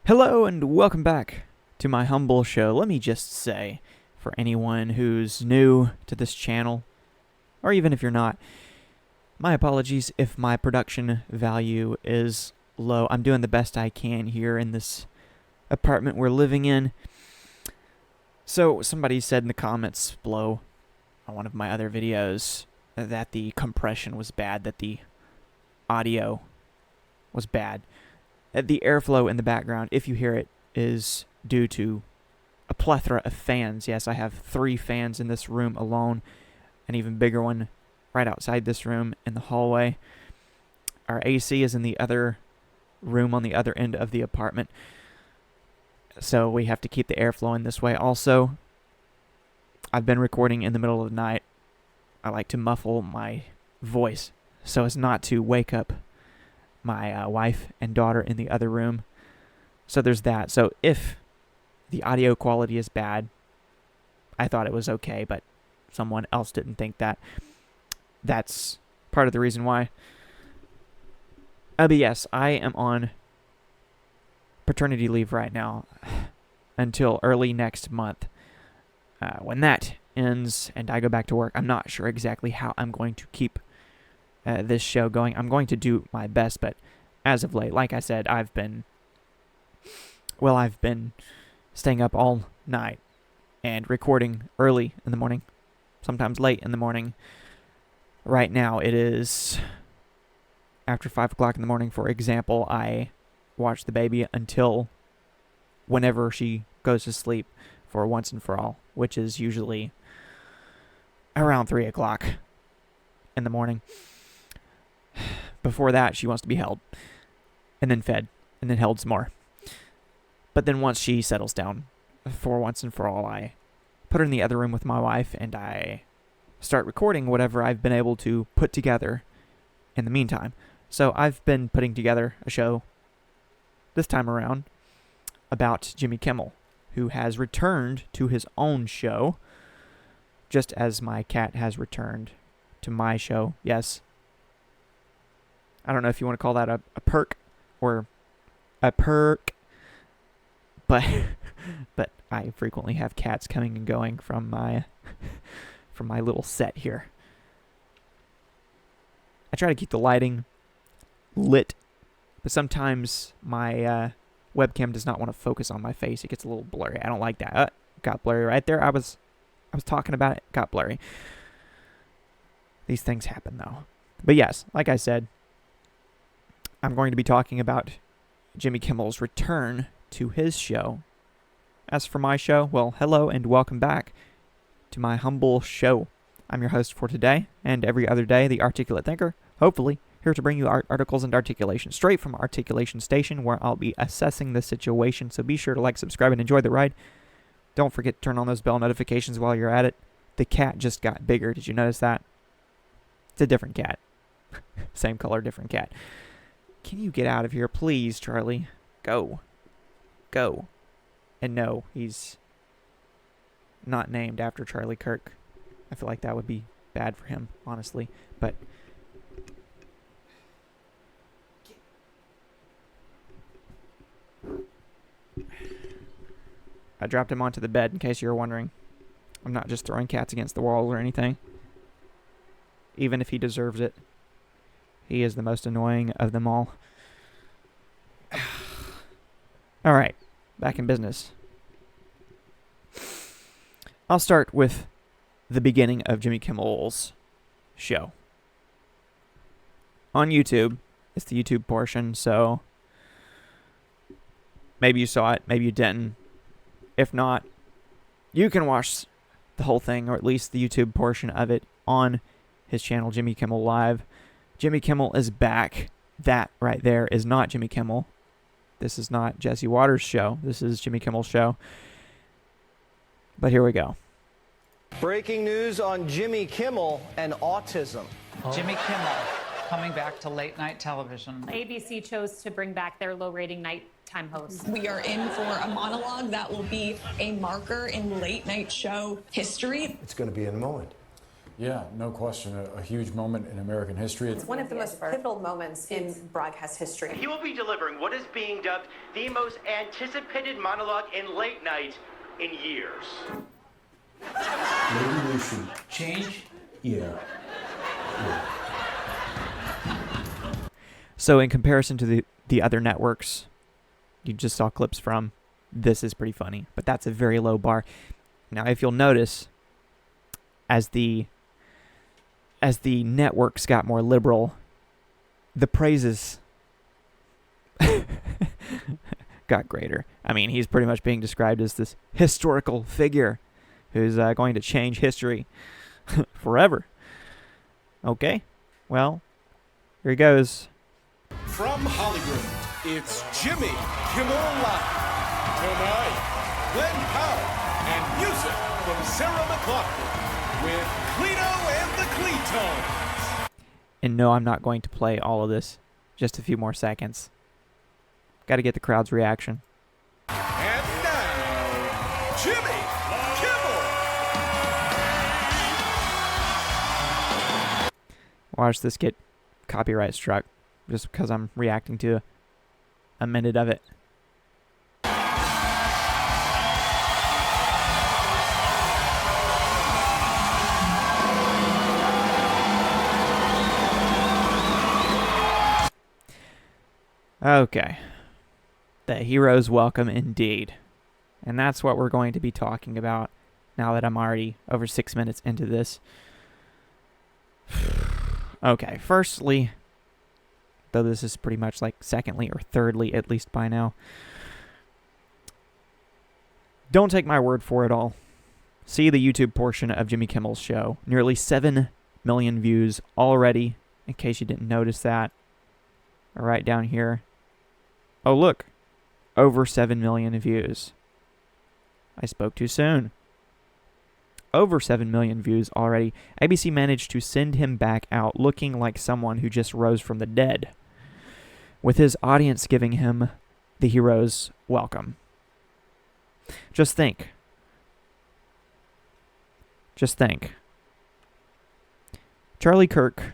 Hello and welcome back to my humble show. Let me just say, for anyone who's new to this channel, or even if you're not, my apologies if my production value is low. I'm doing the best I can here in this apartment we're living in. So somebody said in the comments below on one of my other videos that the compression was bad, that the audio was bad. The airflow in the background, if you hear it, is due to a plethora of fans. Yes, I have 3 fans in this room alone, an even bigger one right outside this room in the hallway. Our AC is in the other room on the other end of the apartment, so we have to keep the airflow in this way. Also, I've been recording in the middle of the night. I like to muffle my voice so as not to wake up my wife and daughter in the other room. So there's that. So if the audio quality is bad, I thought it was okay, but someone else didn't think that. That's part of the reason why. But yes, I am on paternity leave right now until early next month. When that ends and I go back to work, I'm not sure exactly how I'm going to keep this show going. I'm going to do my best, but as of late, like I said, I've been staying up all night and recording early in the morning, sometimes late in the morning. Right now, it is after 5 o'clock in the morning, for example. I watch the baby until whenever she goes to sleep for once and for all, which is usually around 3 o'clock in the morning. Before that, she wants to be held, and then fed, and then held some more. But then once she settles down for once and for all, I put her in the other room with my wife, and I start recording whatever I've been able to put together in the meantime. So I've been putting together a show this time around about Jimmy Kimmel, who has returned to his own show, just as my cat has returned to my show. Yes. I don't know if you want to call that a perk or a perk, but I frequently have cats coming and going from my little set here. I try to keep the lighting lit, but sometimes my webcam does not want to focus on my face. It gets a little blurry. I don't like that. Got blurry right there. I was talking about it. Got blurry. These things happen though. But yes, like I said, I'm going to be talking about Jimmy Kimmel's return to his show. As for my show, well, hello and welcome back to my humble show. I'm your host for today and every other day, the Articulate Thinker, hopefully here to bring you articles and articulation straight from Articulation Station, where I'll be assessing the situation. So be sure to like, subscribe, and enjoy the ride. Don't forget to turn on those bell notifications while you're at it. The cat just got bigger. Did you notice that? It's a different cat. Same color, different cat. Can you get out of here, please, Charlie? Go. Go. And no, he's not named after Charlie Kirk. I feel like that would be bad for him, honestly. But I dropped him onto the bed, in case you were wondering. I'm not just throwing cats against the wall or anything. Even if he deserves it. He is the most annoying of them all. All right, back in business. I'll start with the beginning of Jimmy Kimmel's show. On YouTube, it's the YouTube portion, so maybe you saw it, maybe you didn't. If not, you can watch the whole thing, or at least the YouTube portion of it, on his channel, Jimmy Kimmel Live. Jimmy Kimmel is back. That right there is not Jimmy Kimmel. This is not Jesse Waters' show. This is Jimmy Kimmel's show. But here we go. Breaking news on Jimmy Kimmel and autism. Jimmy Kimmel coming back to late night television. ABC chose to bring back their low-rating nighttime host. We are in for a monologue that will be a marker in late night show history. It's going to be in a moment. Yeah, no question. A huge moment in American history. It's one of the most pivotal moments in broadcast history. He will be delivering what is being dubbed the most anticipated monologue in late night in years. Maybe we should change? Yeah. So in comparison to the other networks you just saw clips from, this is pretty funny, but that's a very low bar. Now, if you'll notice, as the networks got more liberal, the praises got greater. I mean, he's pretty much being described as this historical figure who's going to change history forever. Okay, well, here he goes. From Hollywood, it's Jimmy Kimmel Live. Tonight, Glenn Powell and music from Sarah McLachlan with Cleto and the Cletones. And no, I'm not going to play all of this. Just a few more seconds. Got to get the crowd's reaction. And now, Jimmy Kimmel. Watch this get copyright struck just because I'm reacting to a minute of it. Okay. The hero's welcome indeed. And that's what we're going to be talking about now that I'm already over 6 minutes into this. Okay, firstly, though this is pretty much like secondly or thirdly, at least by now, don't take my word for it all. See the YouTube portion of Jimmy Kimmel's show. Nearly 7 million views already, in case you didn't notice that. Right down here. Oh, look. Over 7 million views. I spoke too soon. Over 7 million views already. ABC managed to send him back out looking like someone who just rose from the dead, with his audience giving him the hero's welcome. Just think. Just think. Charlie Kirk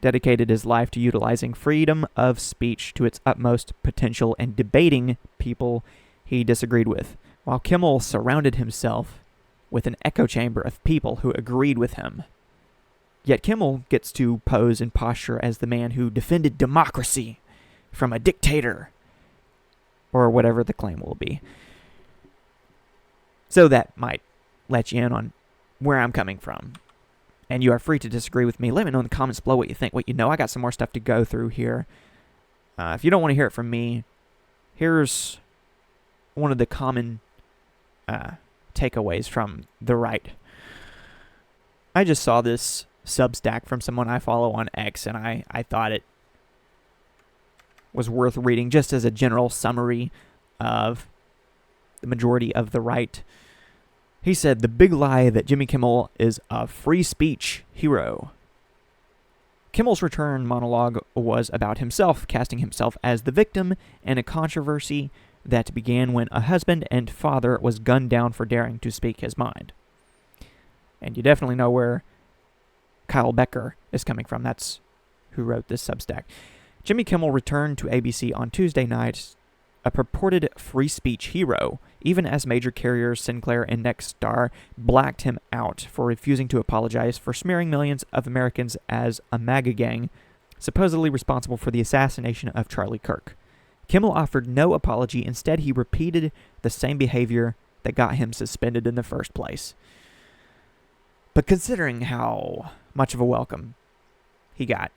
dedicated his life to utilizing freedom of speech to its utmost potential and debating people he disagreed with, while Kimmel surrounded himself with an echo chamber of people who agreed with him. Yet Kimmel gets to pose and posture as the man who defended democracy from a dictator, or whatever the claim will be. So that might let you in on where I'm coming from. And you are free to disagree with me. Let me know in the comments below what you think, what you know. I got some more stuff to go through here. If you don't want to hear it from me, here's one of the common takeaways from the right. I just saw this Substack from someone I follow on X, and I thought it was worth reading just as a general summary of the majority of the right. He said, the big lie that Jimmy Kimmel is a free speech hero. Kimmel's return monologue was about himself, casting himself as the victim in a controversy that began when a husband and father was gunned down for daring to speak his mind. And you definitely know where Kyle Becker is coming from. That's who wrote this Substack. Jimmy Kimmel returned to ABC on Tuesday night, a purported free speech hero, even as major carriers Sinclair and Nexstar blacked him out for refusing to apologize for smearing millions of Americans as a MAGA gang, supposedly responsible for the assassination of Charlie Kirk. Kimmel offered no apology. Instead, he repeated the same behavior that got him suspended in the first place. But considering how much of a welcome he got,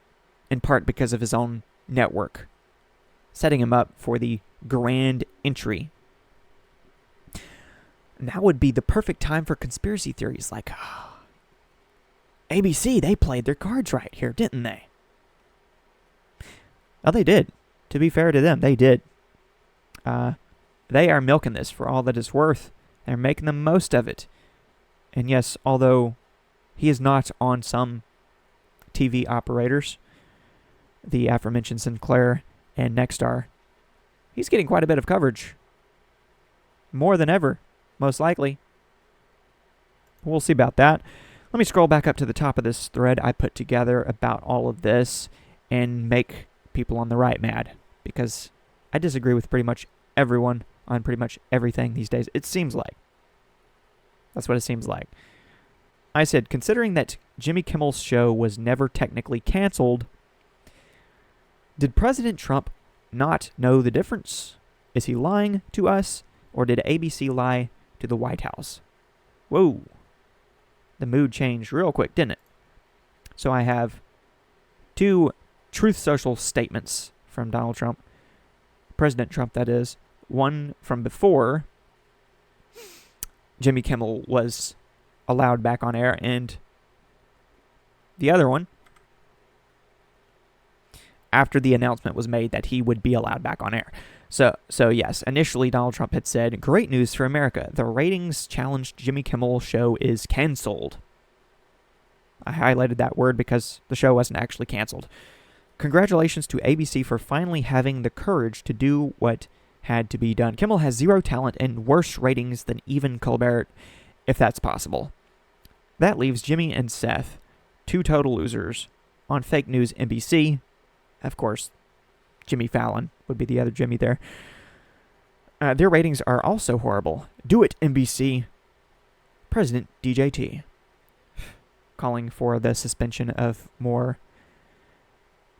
in part because of his own network, setting him up for the grand entry, now would be the perfect time for conspiracy theories like, ABC, they played their cards right here, didn't they? Oh, they did. To be fair to them, they did. They are milking this for all that it's worth. They're making the most of it. And yes, although he is not on some TV operators, the aforementioned Sinclair and Nexstar, he's getting quite a bit of coverage. More than ever, most likely. We'll see about that. Let me scroll back up to the top of this thread I put together about all of this and make people on the right mad, because I disagree with pretty much everyone on pretty much everything these days. It seems like. That's what it seems like. I said, considering that Jimmy Kimmel's show was never technically canceled, did President Trump not know the difference? Is he lying to us, or did ABC lie to the White House? Whoa. The mood changed real quick, didn't it? So I have 2 Truth Social statements from Donald Trump. President Trump, that is. One from before Jimmy Kimmel was allowed back on air, and the other one after the announcement was made that he would be allowed back on air. So yes, initially Donald Trump had said, "Great news for America. The ratings challenged Jimmy Kimmel show is canceled." I highlighted that word because the show wasn't actually canceled. Congratulations to ABC for finally having the courage to do what had to be done. Kimmel has zero talent and worse ratings than even Colbert, if that's possible. That leaves Jimmy and Seth, 2 total losers, on fake news NBC. Of course, Jimmy Fallon would be the other Jimmy there. Their ratings are also horrible. Do it, NBC. President DJT. Calling for the suspension of more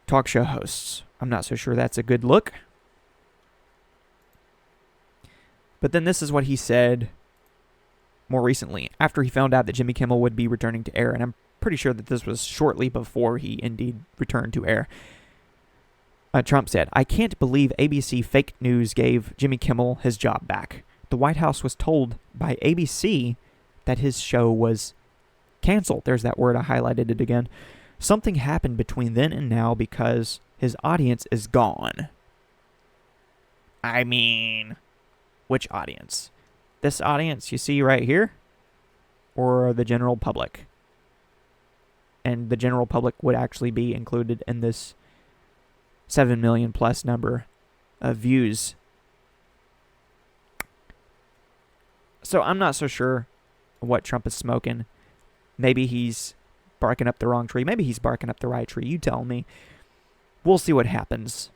talk show hosts. I'm not so sure that's a good look. But then this is what he said more recently, after he found out that Jimmy Kimmel would be returning to air, and I'm pretty sure that this was shortly before he indeed returned to air. Trump said, "I can't believe ABC fake news gave Jimmy Kimmel his job back. The White House was told by ABC that his show was canceled." There's that word, I highlighted it again. "Something happened between then and now because his audience is gone." I mean, which audience? This audience you see right here? Or the general public? And the general public would actually be included in this 7 million plus number of views. So I'm not so sure what Trump is smoking. Maybe he's barking up the wrong tree. Maybe he's barking up the right tree. You tell me. We'll see what happens.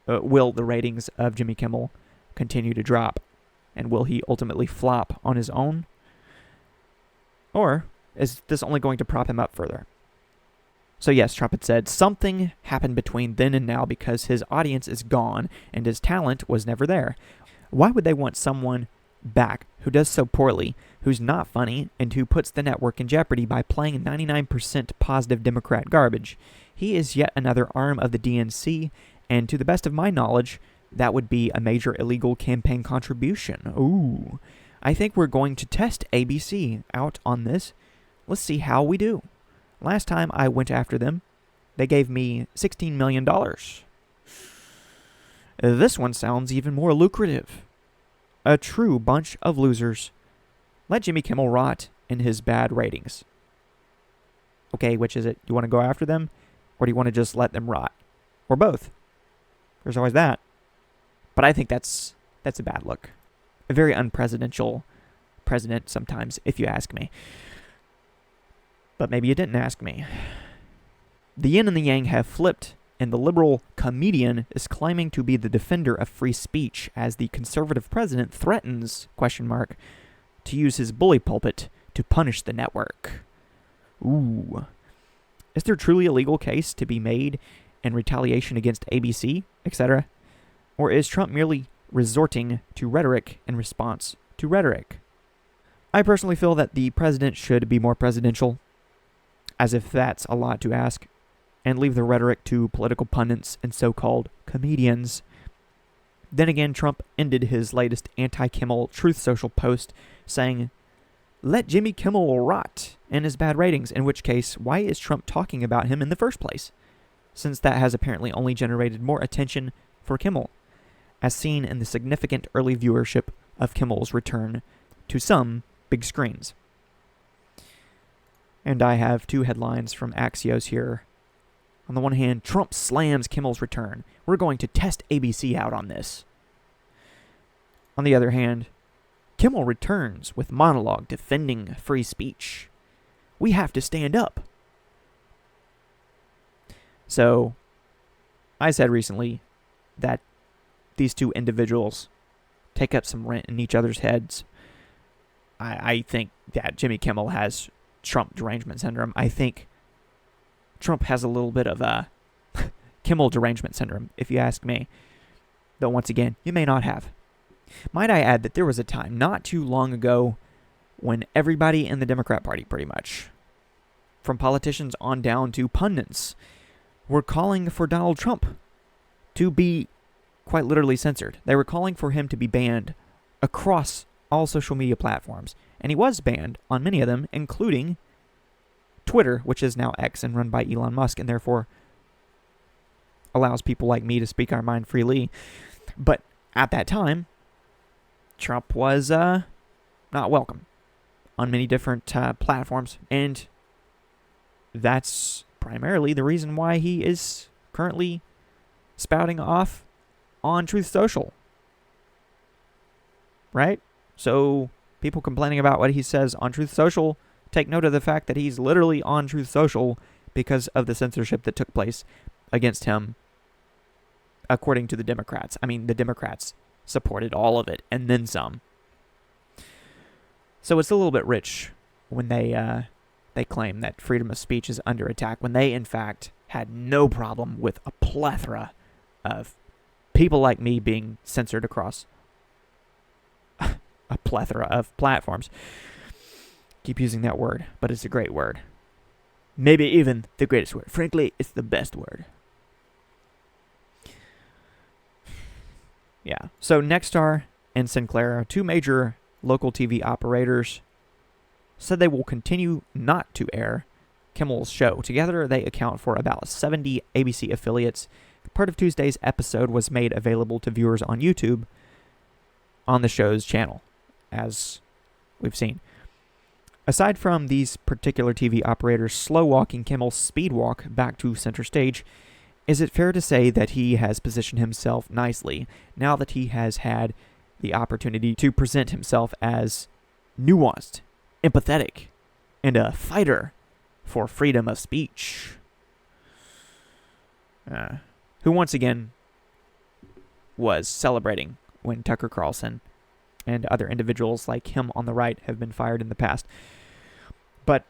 Will the ratings of Jimmy Kimmel continue to drop? And will he ultimately flop on his own? Or is this only going to prop him up further? So yes, Trump had said, something happened between then and now because his audience is gone and his talent was never there. Why would they want someone back who does so poorly, who's not funny, and who puts the network in jeopardy by playing 99% positive Democrat garbage? He is yet another arm of the DNC, and to the best of my knowledge, that would be a major illegal campaign contribution. Ooh, I think we're going to test ABC out on this. Let's see how we do. Last time I went after them, they gave me $16 million. This one sounds even more lucrative. A true bunch of losers. Let Jimmy Kimmel rot in his bad ratings. Okay, which is it? Do you want to go after them? Or do you want to just let them rot? Or both? There's always that. But I think that's a bad look. A very unpresidential president sometimes, if you ask me. But maybe you didn't ask me. The yin and the yang have flipped, and the liberal comedian is claiming to be the defender of free speech as the conservative president threatens, to use his bully pulpit to punish the network. Ooh. Is there truly a legal case to be made in retaliation against ABC, etc.? Or is Trump merely resorting to rhetoric in response to rhetoric? I personally feel that the president should be more presidential, as if that's a lot to ask, and leave the rhetoric to political pundits and so-called comedians. Then again, Trump ended his latest anti-Kimmel Truth Social post saying, "Let Jimmy Kimmel rot in his bad ratings," in which case, why is Trump talking about him in the first place? Since that has apparently only generated more attention for Kimmel, as seen in the significant early viewership of Kimmel's return to some big screens. And I have 2 headlines from Axios here. On the one hand, Trump slams Kimmel's return. We're going to test ABC out on this. On the other hand, Kimmel returns with monologue defending free speech. We have to stand up. So, I said recently that these two individuals take up some rent in each other's heads. I think that Jimmy Kimmel has Trump derangement syndrome. I think Trump has a little bit of Kimmel derangement syndrome, if you ask me. Though, once again, you may not have. Might I add that there was a time not too long ago when everybody in the Democrat Party, pretty much, from politicians on down to pundits, were calling for Donald Trump to be quite literally censored. They were calling for him to be banned across all social media platforms. And he was banned on many of them, including Twitter, which is now X and run by Elon Musk, and therefore allows people like me to speak our mind freely. But at that time, Trump was not welcome on many different platforms, and that's primarily the reason why he is currently spouting off on Truth Social. Right? So, people complaining about what he says on Truth Social, take note of the fact that he's literally on Truth Social because of the censorship that took place against him, according to the Democrats. I mean, the Democrats supported all of it, and then some. So it's a little bit rich when they claim that freedom of speech is under attack, when they, in fact, had no problem with a plethora of people like me being censored across a plethora of platforms. Keep using that word, but it's a great word. Maybe even the greatest word. Frankly, it's the best word. Yeah. So Nexstar and Sinclair, two major local TV operators, said they will continue not to air Kimmel's show. Together, they account for about 70 ABC affiliates. Part of Tuesday's episode was made available to viewers on YouTube on the show's channel, as we've seen. Aside from these particular TV operators slow-walking Kimmel's speed walk back to center stage, is it fair to say that he has positioned himself nicely now that he has had the opportunity to present himself as nuanced, empathetic, and a fighter for freedom of speech? Who once again was celebrating when Tucker Carlson and other individuals like him on the right have been fired in the past. But,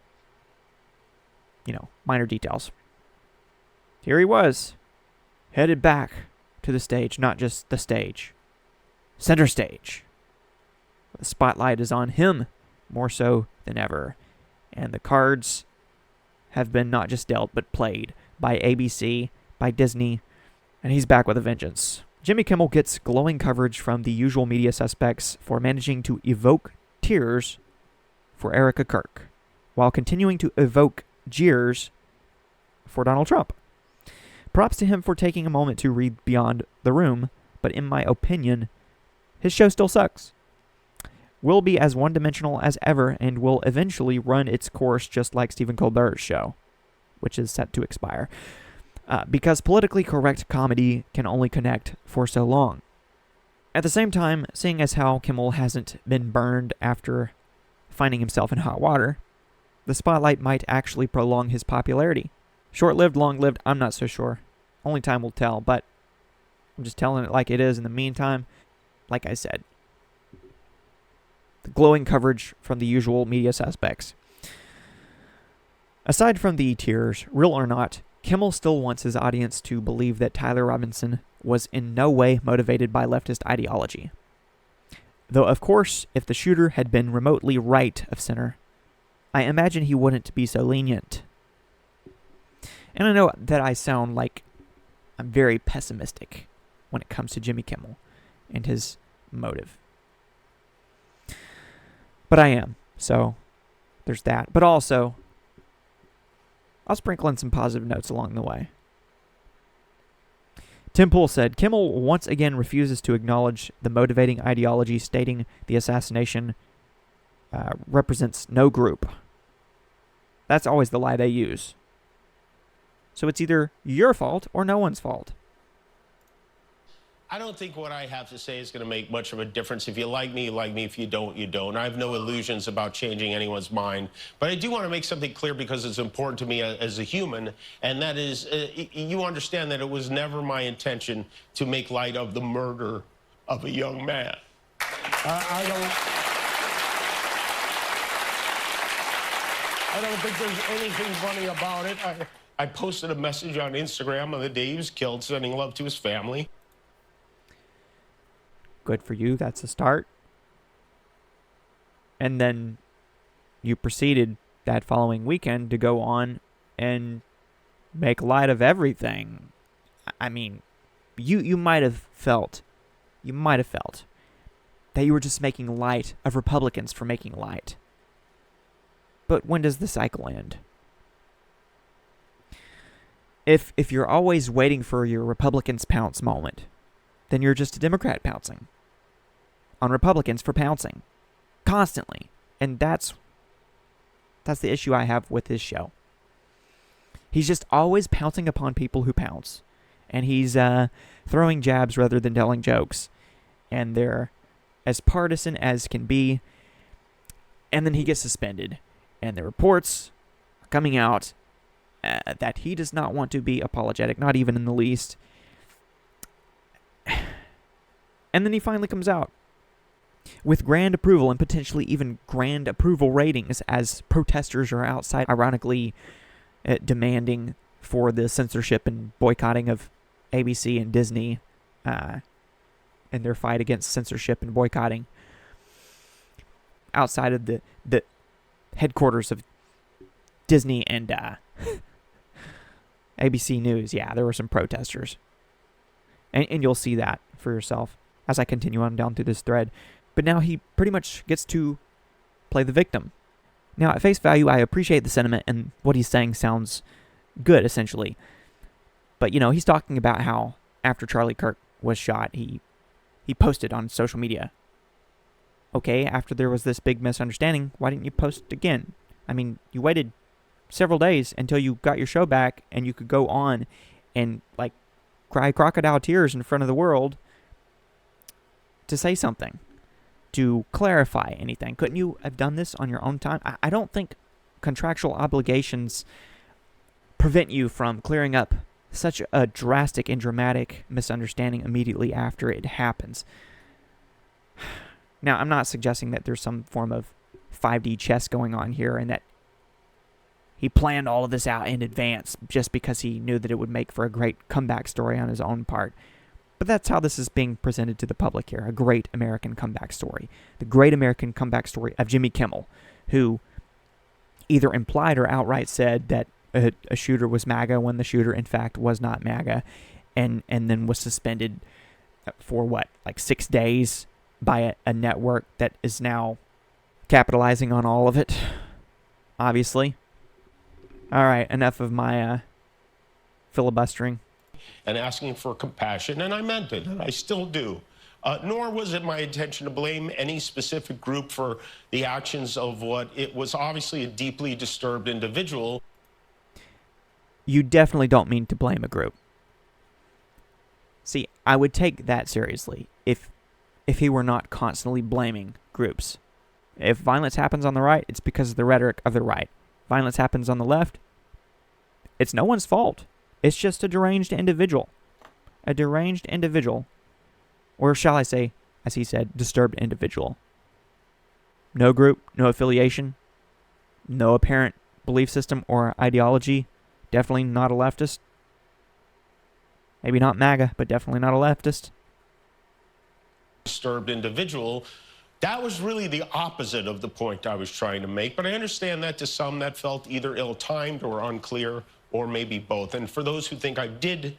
minor details. Here he was, headed back to the stage, not just the stage, center stage. The spotlight is on him more so than ever, and the cards have been not just dealt but played by ABC, by Disney, and he's back with a vengeance. Jimmy Kimmel gets glowing coverage from the usual media suspects for managing to evoke tears for Erica Kirk, while continuing to evoke jeers for Donald Trump. Props to him for taking a moment to read beyond the room, but in my opinion, his show still sucks. Will be as one-dimensional as ever and will eventually run its course just like Stephen Colbert's show, which is set to expire. Because politically correct comedy can only connect for so long. At the same time, seeing as how Kimmel hasn't been burned after finding himself in hot water, the spotlight might actually prolong his popularity. Short-lived, long-lived, I'm not so sure. Only time will tell, but I'm just telling it like it is. In the meantime, like I said, the glowing coverage from the usual media suspects. Aside from the tears, real or not, Kimmel still wants his audience to believe that Tyler Robinson was in no way motivated by leftist ideology. Though, of course, if the shooter had been remotely right of center, I imagine he wouldn't be so lenient. And I know that I sound like I'm very pessimistic when it comes to Jimmy Kimmel and his motive. But I am, so there's that. But also, I'll sprinkle in some positive notes along the way. Tim Pool said, Kimmel once again refuses to acknowledge the motivating ideology, stating the assassination represents no group. That's always the lie they use. So it's either your fault or no one's fault. I don't think what I have to say is going to make much of a difference. If you like me, you like me. If you don't, you don't. I have no illusions about changing anyone's mind. But I do want to make something clear because it's important to me as a human, and that is, you understand that it was never my intention to make light of the murder of a young man. I don't think there's anything funny about it. I posted a message on Instagram on the day he was killed, sending love to his family. Good for you. That's a start. And then you proceeded that following weekend to go on and make light of everything. I mean, you might have felt that you were just making light of Republicans for making light. But when does the cycle end? If you're always waiting for your Republicans pounce moment, then you're just a Democrat pouncing on Republicans for pouncing constantly. And that's the issue I have with this show. He's just always pouncing upon people who pounce. And he's throwing jabs rather than telling jokes. And they're as partisan as can be. And then he gets suspended. And the reports are coming out that he does not want to be apologetic, not even in the least. And then he finally comes out with grand approval and potentially even grand approval ratings as protesters are outside, ironically demanding for the censorship and boycotting of ABC and Disney in their fight against censorship and boycotting outside of the headquarters of Disney and ABC News. Yeah, there were some protesters. And you'll see that for yourself as I continue on down through this thread. But now he pretty much gets to play the victim. Now, at face value, I appreciate the sentiment, and what he's saying sounds good, essentially. But, you know, he's talking about how after Charlie Kirk was shot, he posted on social media. Okay, after there was this big misunderstanding, why didn't you post again? I mean, you waited several days until you got your show back and you could go on and, like, cry crocodile tears in front of the world to say something, to clarify anything. Couldn't you have done this on your own time? I don't think contractual obligations prevent you from clearing up such a drastic and dramatic misunderstanding immediately after it happens. Now, I'm not suggesting that there's some form of 5D chess going on here and that he planned all of this out in advance just because he knew that it would make for a great comeback story on his own part. But that's how this is being presented to the public here, a great American comeback story. The great American comeback story of Jimmy Kimmel, who either implied or outright said that a shooter was MAGA when the shooter, in fact, was not MAGA, and then was suspended for, 6 days by a network that is now capitalizing on all of it, obviously. All right, enough of my filibustering. And asking for compassion, and I meant it, and I still do. Nor was it my intention to blame any specific group for the actions of what it was obviously a deeply disturbed individual. You definitely don't mean to blame a group. See, I would take that seriously if he were not constantly blaming groups. If violence happens on the right, it's because of the rhetoric of the right. Violence happens on the left, it's no one's fault. It's just a deranged individual. A deranged individual. Or shall I say, as he said, disturbed individual. No group, no affiliation, no apparent belief system or ideology. Definitely not a leftist. Maybe not MAGA, but definitely not a leftist. Disturbed individual. That was really the opposite of the point I was trying to make, but I understand that to some that felt either ill-timed or unclear, or maybe both. And for those who think I did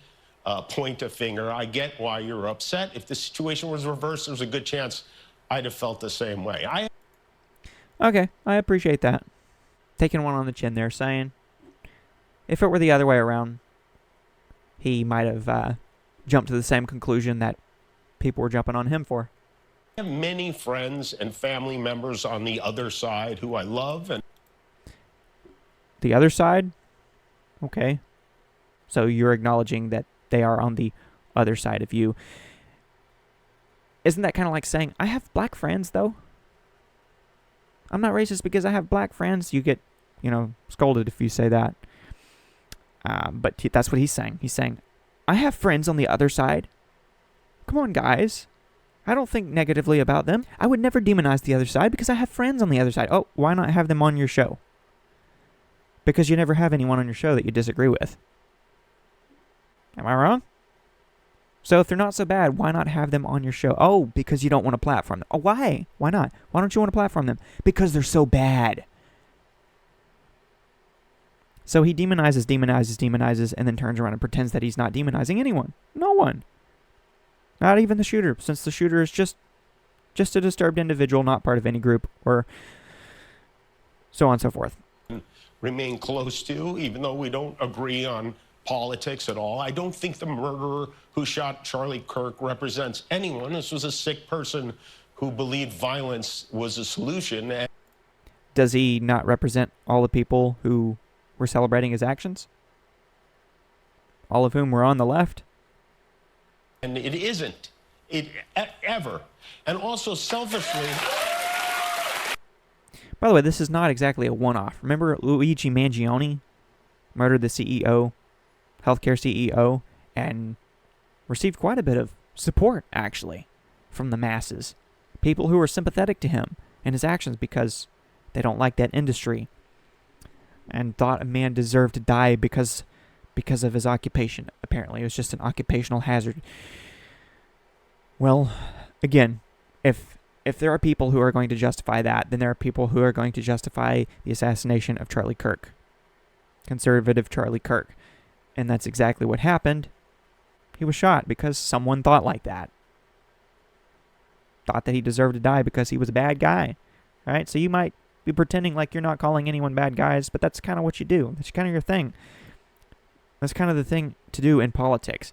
point a finger, I get why you're upset. If the situation was reversed, there's a good chance I'd have felt the same way. Okay, I appreciate that. Taking one on the chin there, saying, if it were the other way around, he might have jumped to the same conclusion that people were jumping on him for. I have many friends and family members on the other side who I love. And the other side? Okay. So you're acknowledging that they are on the other side of you. Isn't that kind of like saying, I have black friends, though? I'm not racist because I have black friends. You get, scolded if you say that. But that's what he's saying. He's saying, I have friends on the other side. Come on, guys. I don't think negatively about them. I would never demonize the other side because I have friends on the other side. Oh, why not have them on your show? Because you never have anyone on your show that you disagree with. Am I wrong? So if they're not so bad, why not have them on your show? Oh, because you don't want to platform them. Oh, why? Why not? Why don't you want to platform them? Because they're so bad. So he demonizes, and then turns around and pretends that he's not demonizing anyone. No one. Not even the shooter, since the shooter is just a disturbed individual, not part of any group, or so on and so forth. Remain close to, even though we don't agree on politics at all. I don't think the murderer who shot Charlie Kirk represents anyone. This was a sick person who believed violence was a solution. Does he not represent all the people who were celebrating his actions? All of whom were on the left? And it isn't. Ever. And also selfishly... By the way, this is not exactly a one-off. Remember Luigi Mangione murdered the CEO, healthcare CEO, and received quite a bit of support, actually, from the masses. People who were sympathetic to him and his actions because they don't like that industry and thought a man deserved to die because of his occupation. Apparently, it was just an occupational hazard. Well, again, if there are people who are going to justify that, then there are people who are going to justify the assassination of Charlie Kirk. Conservative Charlie Kirk. And that's exactly what happened. He was shot because someone thought like that. Thought that he deserved to die because he was a bad guy. Right? So you might be pretending like you're not calling anyone bad guys, but that's kind of what you do. That's kind of your thing. That's kind of the thing to do in politics.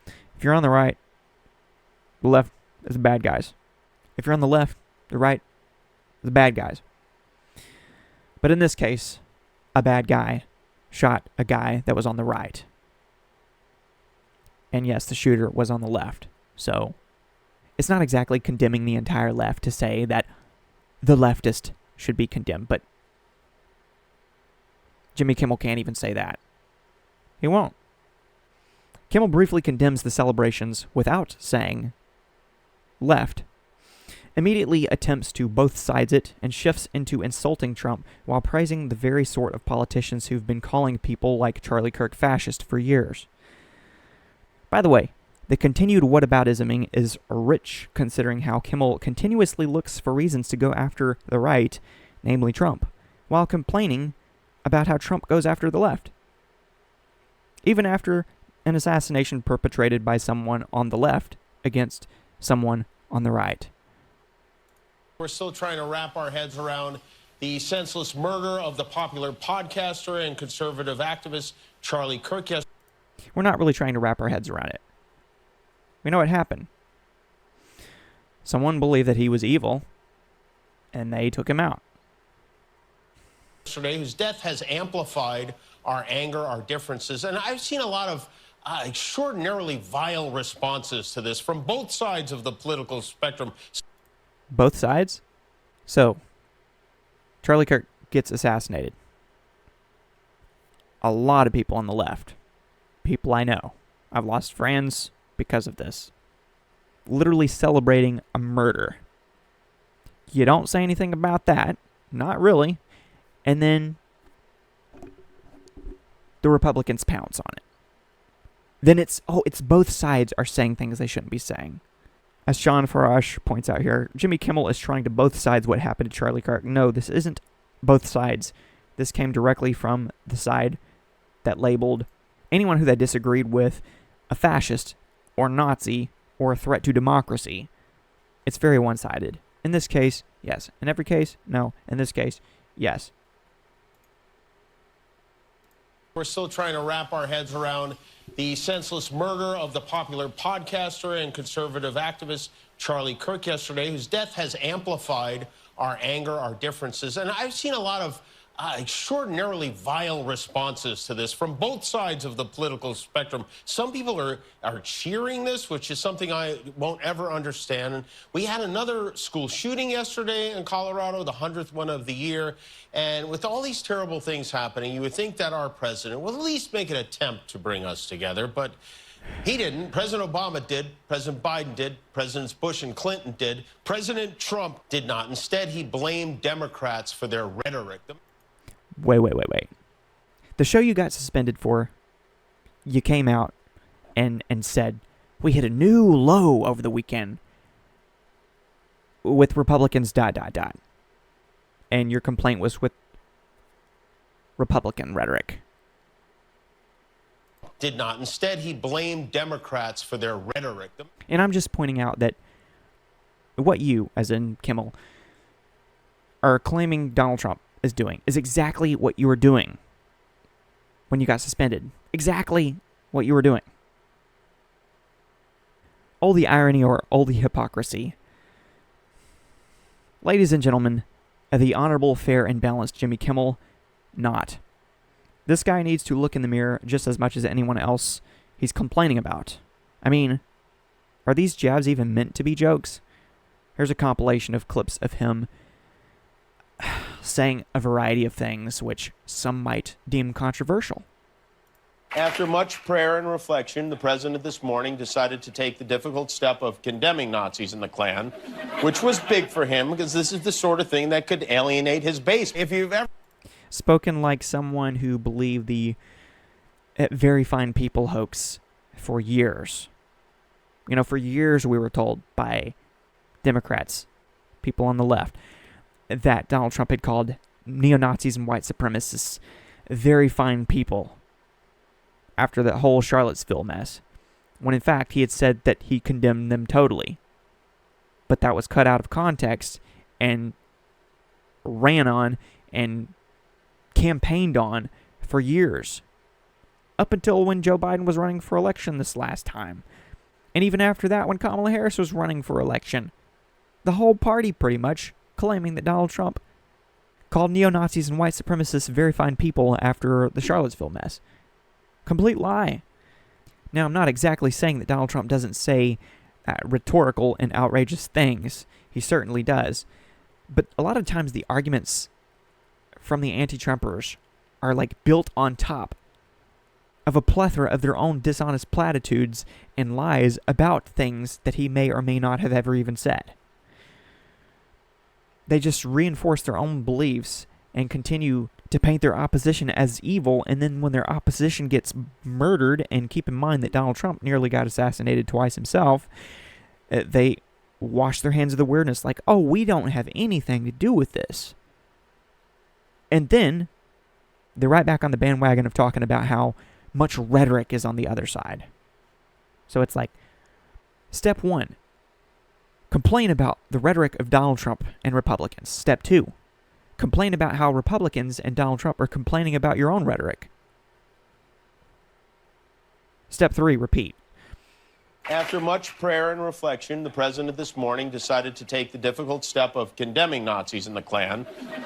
If you're on the right, the left is the bad guys. If you're on the left, the right is the bad guys. But in this case, a bad guy shot a guy that was on the right. And yes, the shooter was on the left. So it's not exactly condemning the entire left to say that the leftist should be condemned, but Jimmy Kimmel can't even say that. He won't. Kimmel briefly condemns the celebrations without saying left, immediately attempts to both sides it, and shifts into insulting Trump while praising the very sort of politicians who've been calling people like Charlie Kirk fascist for years. By the way, the continued whataboutisming is rich, considering how Kimmel continuously looks for reasons to go after the right, namely Trump, while complaining about how Trump goes after the left. Even after an assassination perpetrated by someone on the left against someone on the right. We're still trying to wrap our heads around the senseless murder of the popular podcaster and conservative activist Charlie Kirk. We're not really trying to wrap our heads around it. We know what happened. Someone believed that he was evil, and they took him out. Yesterday, whose death has amplified our anger, our differences, and I've seen a lot of extraordinarily vile responses to this from both sides of the political spectrum. Both sides? So, Charlie Kirk gets assassinated. A lot of people on the left, people I know, I've lost friends because of this, literally celebrating a murder. You don't say anything about that, not really, and then the Republicans pounce on it. Then it's both sides are saying things they shouldn't be saying. As Sean Farash points out here, Jimmy Kimmel is trying to both sides what happened to Charlie Kirk. No, this isn't both sides. This came directly from the side that labeled anyone who they disagreed with a fascist or Nazi or a threat to democracy. It's very one-sided. In this case, yes. In every case, no. In this case, yes. We're still trying to wrap our heads around the senseless murder of the popular podcaster and conservative activist Charlie Kirk yesterday, whose death has amplified our anger, our differences. And I've seen a lot of extraordinarily vile responses to this from both sides of the political spectrum. Some people are cheering this, which is something I won't ever understand. And we had another school shooting yesterday in Colorado, the 100th one of the year. And with all these terrible things happening, you would think that our president will at least make an attempt to bring us together. But he didn't. President Obama did. President Biden did. Presidents Bush and Clinton did. President Trump did not. Instead, he blamed Democrats for their rhetoric. Wait. The show you got suspended for, you came out and said, we hit a new low over the weekend with Republicans, ... And your complaint was with Republican rhetoric. Did not. Instead, he blamed Democrats for their rhetoric. And I'm just pointing out that what you, as in Kimmel, are claiming Donald Trump is doing is exactly what you were doing when you got suspended. Exactly what you were doing. All the irony or all the hypocrisy. Ladies and gentlemen, the honorable, fair, and balanced Jimmy Kimmel, not. This guy needs to look in the mirror just as much as anyone else he's complaining about. I mean, are these jabs even meant to be jokes? Here's a compilation of clips of him saying a variety of things which some might deem controversial. After much prayer and reflection, the president this morning decided to take the difficult step of condemning Nazis in the Klan, which was big for him because this is the sort of thing that could alienate his base. If you've ever spoken like someone who believed the very fine people hoax for years. You know, for years we were told by Democrats, people on the left, that Donald Trump had called neo-Nazis and white supremacists very fine people after the whole Charlottesville mess, when in fact he had said that he condemned them totally. But that was cut out of context and ran on and campaigned on for years, up until when Joe Biden was running for election this last time. And even after that, when Kamala Harris was running for election, the whole party pretty much claiming that Donald Trump called neo-Nazis and white supremacists very fine people after the Charlottesville mess. Complete lie. Now, I'm not exactly saying that Donald Trump doesn't say rhetorical and outrageous things. He certainly does. But a lot of times the arguments from the anti-Trumpers are like built on top of a plethora of their own dishonest platitudes and lies about things that he may or may not have ever even said. They just reinforce their own beliefs and continue to paint their opposition as evil, and then when their opposition gets murdered, and keep in mind that Donald Trump nearly got assassinated twice himself, they wash their hands of the weirdness like, oh, we don't have anything to do with this. And then they're right back on the bandwagon of talking about how much rhetoric is on the other side. So it's like, step 1, complain about the rhetoric of Donald Trump and Republicans. Step 2, complain about how Republicans and Donald Trump are complaining about your own rhetoric. Step 3, repeat. After much prayer and reflection, the president this morning decided to take the difficult step of condemning Nazis in the Klan,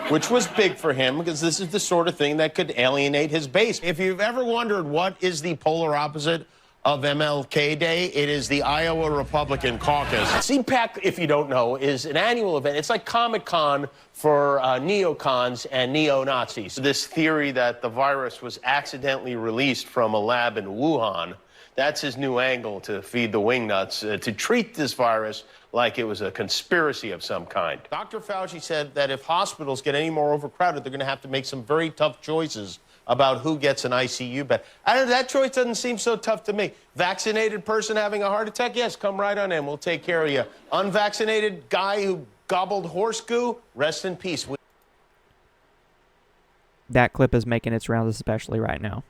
which was big for him because this is the sort of thing that could alienate his base. If you've ever wondered what is the polar opposite of MLK Day, it is the Iowa Republican Caucus. CPAC, if you don't know, is an annual event. It's like Comic-Con for neocons and neo-Nazis. This theory that the virus was accidentally released from a lab in Wuhan, that's his new angle to feed the wingnuts, to treat this virus like it was a conspiracy of some kind. Dr. Fauci said that if hospitals get any more overcrowded, they're going to have to make some very tough choices about who gets an ICU bed. That choice doesn't seem so tough to me. Vaccinated person having a heart attack? Yes, come right on in. We'll take care of you. Unvaccinated guy who gobbled horse goo? Rest in peace. That clip is making its rounds, especially right now.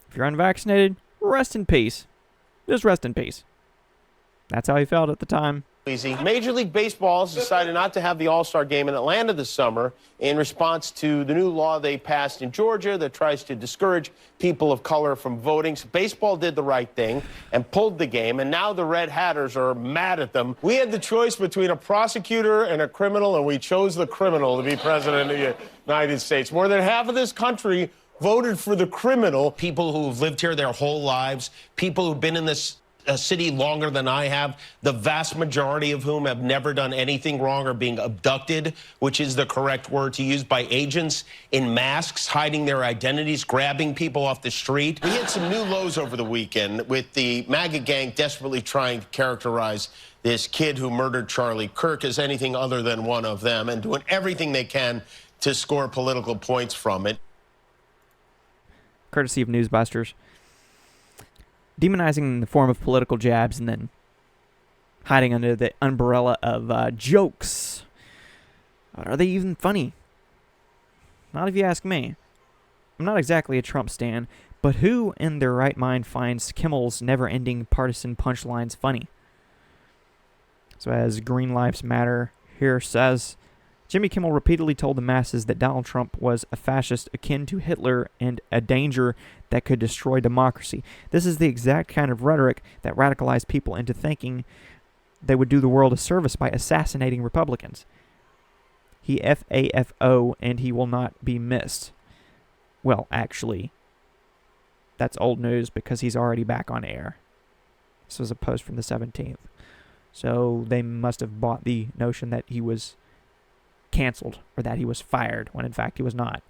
If you're unvaccinated, rest in peace. Just rest in peace. That's how he felt at the time. Easy. Major League Baseball has decided not to have the All-Star game in Atlanta this summer in response to the new law they passed in Georgia that tries to discourage people of color from voting. So baseball did the right thing and pulled the game, and now the Red Hatters are mad at them. We had the choice between a prosecutor and a criminal, and we chose the criminal to be president of the United States. More than half of this country voted for the criminal. People who've lived here their whole lives, people who've been in this a city longer than I have, the vast majority of whom have never done anything wrong or being abducted, which is the correct word to use, by agents in masks, hiding their identities, grabbing people off the street. We hit some new lows over the weekend with the MAGA gang desperately trying to characterize this kid who murdered Charlie Kirk as anything other than one of them and doing everything they can to score political points from it. Courtesy of Newsbusters. Demonizing in the form of political jabs and then hiding under the umbrella of jokes. Are they even funny? Not if you ask me. I'm not exactly a Trump stan, but who in their right mind finds Kimmel's never-ending partisan punchlines funny? So as Green Lives Matter here says, Jimmy Kimmel repeatedly told the masses that Donald Trump was a fascist akin to Hitler and a danger that could destroy democracy. This is the exact kind of rhetoric that radicalized people into thinking they would do the world a service by assassinating Republicans. He F-A-F-O, and he will not be missed. Well, actually, that's old news because he's already back on air. This was a post from the 17th. So they must have bought the notion that he was canceled or that he was fired when in fact he was not.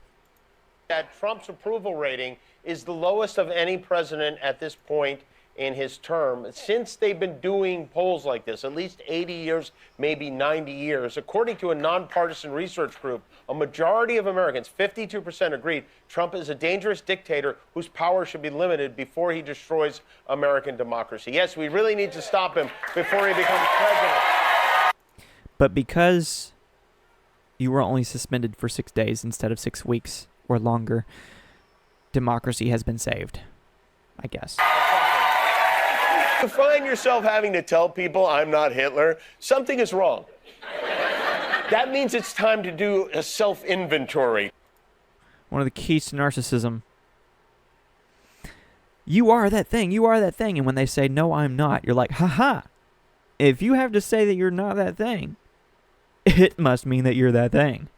That Trump's approval rating is the lowest of any president at this point in his term since they've been doing polls like this, at least 80 years, maybe 90 years. According to a nonpartisan research group, a majority of Americans, 52%, agreed Trump is a dangerous dictator whose power should be limited before he destroys American democracy. Yes, we really need to stop him before he becomes president. But because you were only suspended for 6 days instead of 6 weeks or longer, democracy has been saved, I guess. You find yourself having to tell people I'm not Hitler, something is wrong. That means it's time to do a self-inventory. One of the keys to narcissism. You are that thing, you are that thing. And when they say, no, I'm not, you're like, haha. If you have to say that you're not that thing, it must mean that you're that thing.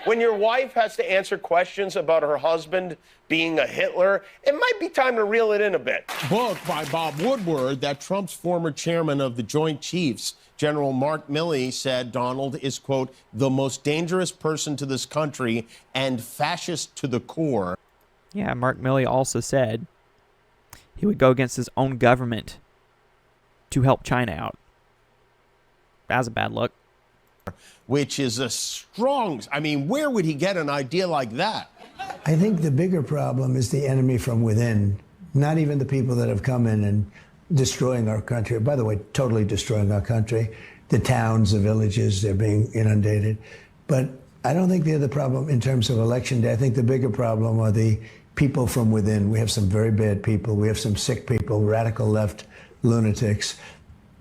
When your wife has to answer questions about her husband being a Hitler, it might be time to reel it in a bit. Book by Bob Woodward that Trump's former chairman of the Joint Chiefs, General Mark Milley, said Donald is, quote, the most dangerous person to this country and fascist to the core. Yeah, Mark Milley also said he would go against his own government to help China out. That's a bad look. Which is a strong, I mean, where would he get an idea like that? I think the bigger problem is the enemy from within, not even the people that have come in and destroying our country. By the way, totally destroying our country. The towns, the villages, they're being inundated. But I don't think they're the problem in terms of election day. I think the bigger problem are the people from within. We have some very bad people. We have some sick people, radical left lunatics.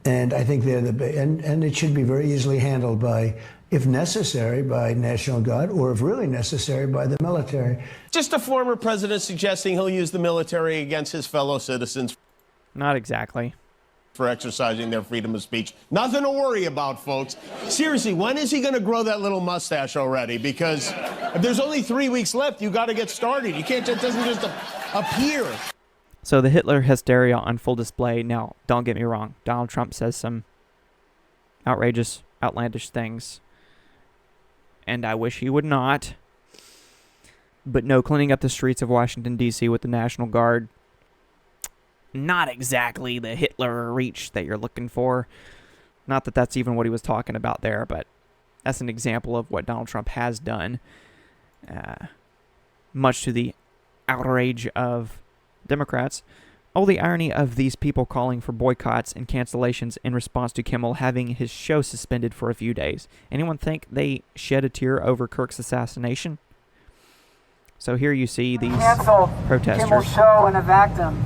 And I think they're and it should be very easily handled by, if necessary, by National Guard, or if really necessary, by the military. Just a former president suggesting he'll use the military against his fellow citizens. Not exactly. For exercising their freedom of speech. Nothing to worry about, folks. Seriously, when is he going to grow that little mustache already? Because if there's only 3 weeks left, you got to get started. You can't, it doesn't just appear. So the Hitler hysteria on full display. Now, don't get me wrong. Donald Trump says some outrageous, outlandish things. And I wish he would not. But no, cleaning up the streets of Washington, D.C. with the National Guard. Not exactly the Hitler reach that you're looking for. Not that that's even what he was talking about there, but that's an example of what Donald Trump has done. Much to the outrage of Democrats. Oh, the irony of these people calling for boycotts and cancellations in response to Kimmel having his show suspended for a few days. Anyone think they shed a tear over Kirk's assassination? So here you see these protesters. Kimmel show in a vacuum.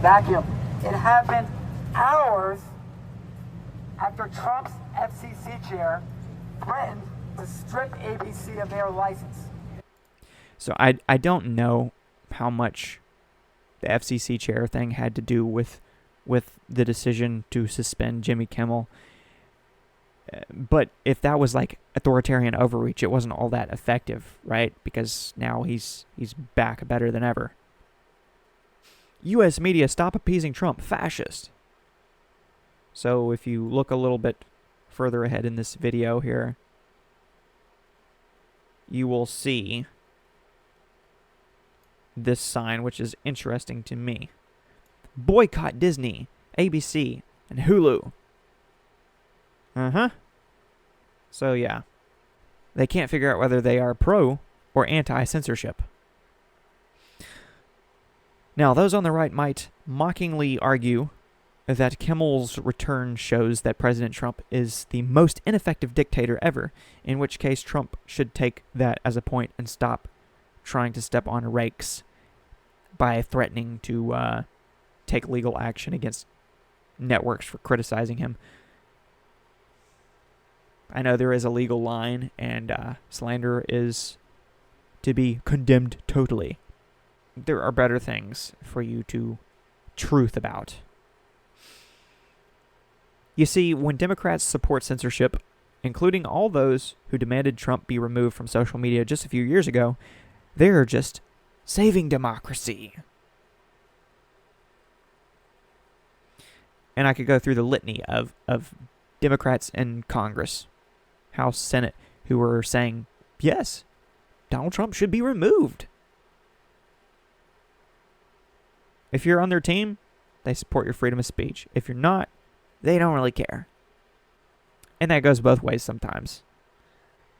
It happened hours after Trump's FCC chair threatened to strip ABC of their license. So I don't know how much the FCC chair thing had to do with the decision to suspend Jimmy Kimmel. But if that was like authoritarian overreach, it wasn't all that effective, right? Because now he's back better than ever. U.S. media, stop appeasing Trump, fascist. So if you look a little bit further ahead in this video here, you will see this sign, which is interesting to me. Boycott Disney, ABC, and Hulu. So yeah, they can't figure out whether they are pro or anti-censorship. Now, those on the right might mockingly argue that Kimmel's return shows that President Trump is the most ineffective dictator ever, in which case Trump should take that as a point and stop trying to step on rakes by threatening to take legal action against networks for criticizing him. I know there is a legal line, and slander is to be condemned totally. There are better things for you to truth about. You see, when Democrats support censorship, including all those who demanded Trump be removed from social media just a few years ago, they're just saving democracy. And I could go through the litany of Democrats in Congress, House, Senate, who are saying, yes, Donald Trump should be removed. If you're on their team, they support your freedom of speech. If you're not, they don't really care. And that goes both ways sometimes.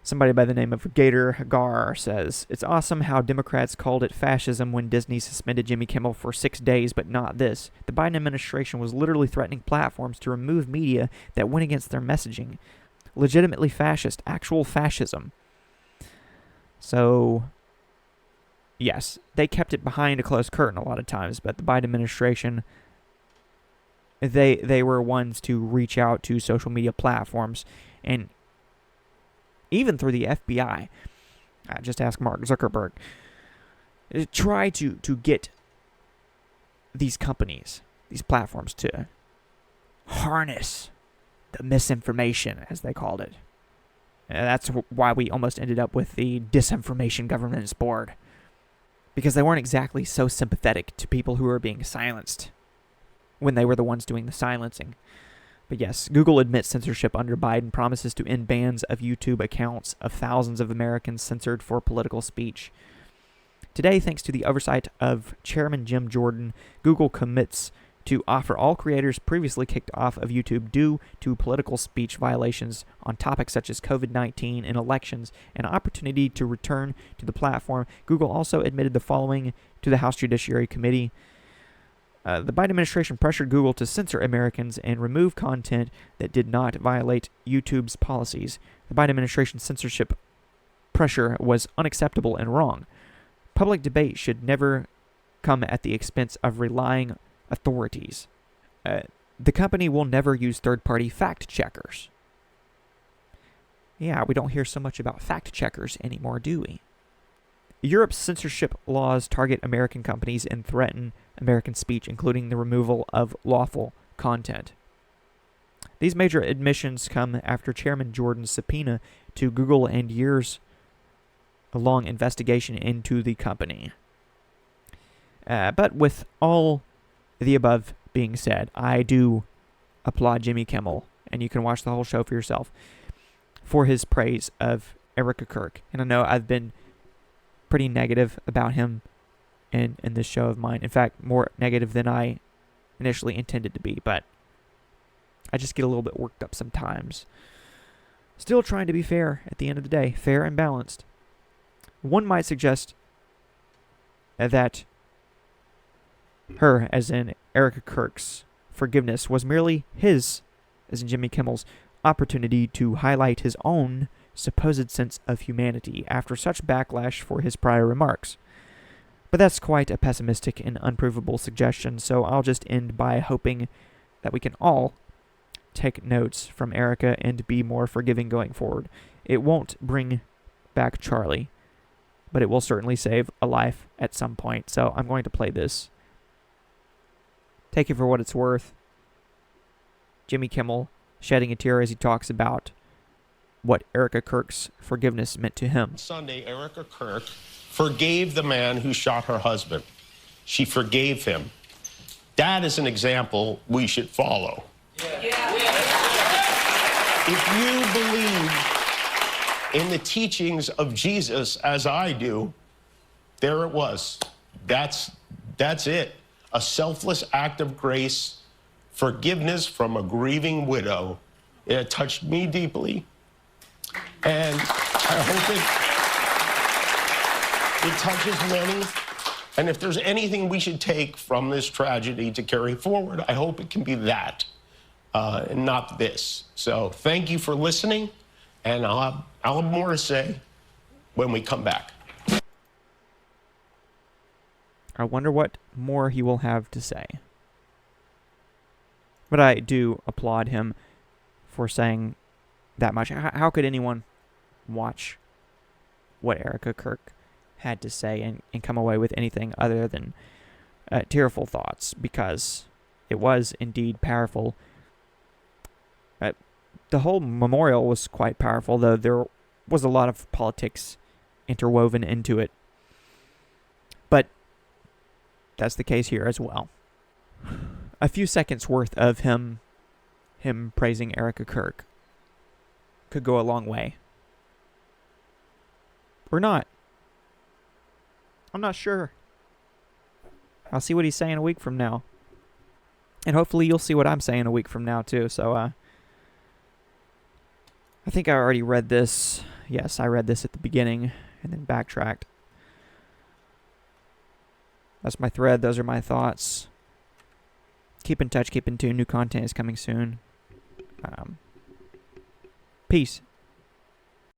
Somebody by the name of Gator Hagar says, it's awesome how Democrats called it fascism when Disney suspended Jimmy Kimmel for 6 days, but not this. The Biden administration was literally threatening platforms to remove media that went against their messaging. Legitimately fascist, actual fascism. So, yes, they kept it behind a closed curtain a lot of times, but the Biden administration, they were ones to reach out to social media platforms, and even through the FBI, just ask Mark Zuckerberg, try to get these companies, these platforms, to harness the misinformation, as they called it. And that's why we almost ended up with the Disinformation Governance Board, because they weren't exactly so sympathetic to people who were being silenced when they were the ones doing the silencing. But yes, Google admits censorship under Biden, promises to end bans of YouTube accounts of thousands of Americans censored for political speech. Today, thanks to the oversight of Chairman Jim Jordan, Google commits to offer all creators previously kicked off of YouTube due to political speech violations on topics such as COVID-19 and elections an opportunity to return to the platform. Google also admitted the following to the House Judiciary Committee. The Biden administration pressured Google to censor Americans and remove content that did not violate YouTube's policies. The Biden administration's censorship pressure was unacceptable and wrong. Public debate should never come at the expense of relying authorities. The company will never use third-party fact-checkers. Yeah, we don't hear so much about fact-checkers anymore, do we? Europe's censorship laws target American companies and threaten American speech, including the removal of lawful content. These major admissions come after Chairman Jordan's subpoena to Google and years-long investigation into the company. But with all the above being said, I do applaud Jimmy Kimmel, and you can watch the whole show for yourself, for his praise of Erica Kirk. And I know I've been pretty negative about him in this show of mine. In fact, more negative than I initially intended to be, but I just get a little bit worked up sometimes. Still trying to be fair at the end of the day, fair and balanced. One might suggest that her, as in Erica Kirk's, forgiveness was merely his, as in Jimmy Kimmel's, opportunity to highlight his own supposed sense of humanity after such backlash for his prior remarks. But that's quite a pessimistic and unprovable suggestion, so I'll just end by hoping that we can all take notes from Erica and be more forgiving going forward. It won't bring back Charlie, but it will certainly save a life at some point. So I'm going to play this. Take it for what it's worth. Jimmy Kimmel shedding a tear as he talks about what Erica Kirk's forgiveness meant to him. Sunday, Erica Kirk forgave the man who shot her husband. She forgave him. That is an example we should follow. If you believe in the teachings of Jesus as I do, there it was. That's it. A selfless act of grace, forgiveness from a grieving widow. It touched me deeply. And I hope it touches many. And if there's anything we should take from this tragedy to carry forward, I hope it can be that, and not this. So thank you for listening, and I'll have more to say when we come back. I wonder what more he will have to say. But I do applaud him for saying that much. How could anyone watch what Erica Kirk had to say and come away with anything other than tearful thoughts? Because it was indeed powerful. The whole memorial was quite powerful, though there was a lot of politics interwoven into it. But that's the case here as well. A few seconds worth of him praising Erica Kirk could go a long way. Or not. I'm not sure. I'll see what he's saying a week from now. And hopefully you'll see what I'm saying a week from now too. So I think I already read this. Yes, I read this at the beginning and then backtracked. That's my thread. Those are my thoughts. Keep in touch, keep in tune. New content is coming soon. Peace.